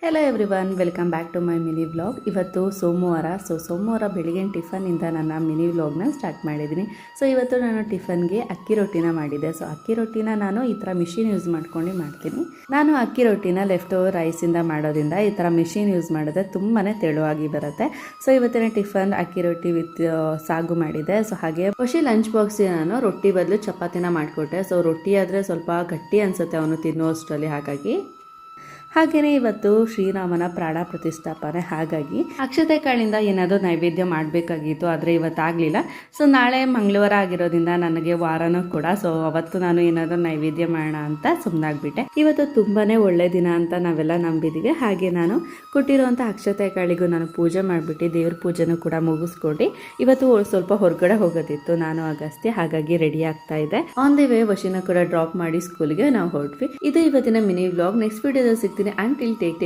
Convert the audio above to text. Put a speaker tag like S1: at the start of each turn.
S1: Hello everyone, welcome back to my mini vlog. ಇವತ್ತು ಸೋಮವಾರ ಬೆಳಿಗ್ಗೆ ಟಿಫನಿಂದ ನನ್ನ ಮಿನಿ ವ್ಲಾಗ್ನ ಸ್ಟಾರ್ಟ್ ಮಾಡಿದ್ದೀನಿ. ಇವತ್ತು ನಾನು ಟಿಫನ್ಗೆ ಅಕ್ಕಿ ರೊಟ್ಟಿನ ಮಾಡಿದ್ದೆ. ಅಕ್ಕಿ ರೊಟ್ಟಿನ ನಾನು ಈ ಥರ ಮಿಷಿನ್ ಯೂಸ್ ಮಾಡ್ಕೊಂಡು ಮಾಡ್ತೀನಿ. ನಾನು ಅಕ್ಕಿ ರೊಟ್ಟಿನ ಲೆಫ್ಟ್ ಓವರ್ ರೈಸಿಂದ ಮಾಡೋದ್ರಿಂದ ಈ ಥರ ಮಿಷಿನ್ ಯೂಸ್ ಮಾಡಿದ್ರೆ ತುಂಬಾ ತೆಳುವಾಗಿ ಬರುತ್ತೆ. ಇವತ್ತಿನ ಟಿಫನ್ ಅಕ್ಕಿ ರೊಟ್ಟಿ ವಿತ್ ಸಾಗು ಮಾಡಿದ್ದೆ. ಹಾಗೆ ಖುಷಿ ಲಂಚ್ ಬಾಕ್ಸಿಗೆ ನಾನು ರೊಟ್ಟಿ ಬದಲು ಚಪಾತಿನ ಮಾಡಿಕೊಟ್ಟೆ. ರೊಟ್ಟಿ ಆದರೆ ಸ್ವಲ್ಪ ಗಟ್ಟಿ ಅನಿಸುತ್ತೆ ಅವನು ತಿನ್ನುವಷ್ಟರಲ್ಲಿ. ಹಾಗೆಯೇ ಇವತ್ತು ಶ್ರೀರಾಮನ ಪ್ರಾಣ ಪ್ರತಿಷ್ಠಾಪನೆ. ಹಾಗಾಗಿ ಅಕ್ಷತೆ ಕಾಳಿಂದ ಏನಾದರೂ ನೈವೇದ್ಯ ಮಾಡಬೇಕಾಗಿತ್ತು, ಆದರೆ ಇವತ್ತಾಗಲಿಲ್ಲ. ನಾಳೆ ಮಂಗಳವಾರ ಆಗಿರೋದ್ರಿಂದ ನನಗೆ ವಾರನೂ ಕೂಡ. ಅವತ್ತು ನಾನು ಏನಾದರೂ ನೈವೇದ್ಯ ಮಾಡೋಣ ಅಂತ ಸುಮ್ಮನಾಗ್ಬಿಟ್ಟೆ. ಇವತ್ತು ತುಂಬಾ ಒಳ್ಳೆ ದಿನ ಅಂತ ನಾವೆಲ್ಲ ನಂಬಿದ್ದೀವಿ. ಹಾಗೆ ನಾನು ಕೊಟ್ಟಿರುವಂಥ ಅಕ್ಷತೆ ಕಾಳಿಗೂ ನಾನು ಪೂಜೆ ಮಾಡಿಬಿಟ್ಟು ದೇವ್ರ ಪೂಜೆನೂ ಕೂಡ ಮುಗಿಸ್ಕೊಂಡು ಇವತ್ತು ಸ್ವಲ್ಪ ಹೊರಗಡೆ ಹೋಗೋದಿತ್ತು ನಾನು ಅಗಸ್ತ್ಯ. ಹಾಗಾಗಿ ರೆಡಿ ಆಗ್ತಾ ಇದೆ. ಆನ್ ದಿ ವೇ ವಶಿನ ಕೂಡ ಡ್ರಾಪ್ ಮಾಡಿ ಸ್ಕೂಲ್ಗೆ ನಾವು ಹೊರಟ್ವಿ. ಇದು ಇವತ್ತಿನ ಮಿನಿ ವ್ಲಾಗ್. ನೆಕ್ಸ್ಟ್ ವಿಡಿಯೋದಲ್ಲಿ ಸಿಗ್ತೀನಿ. Until take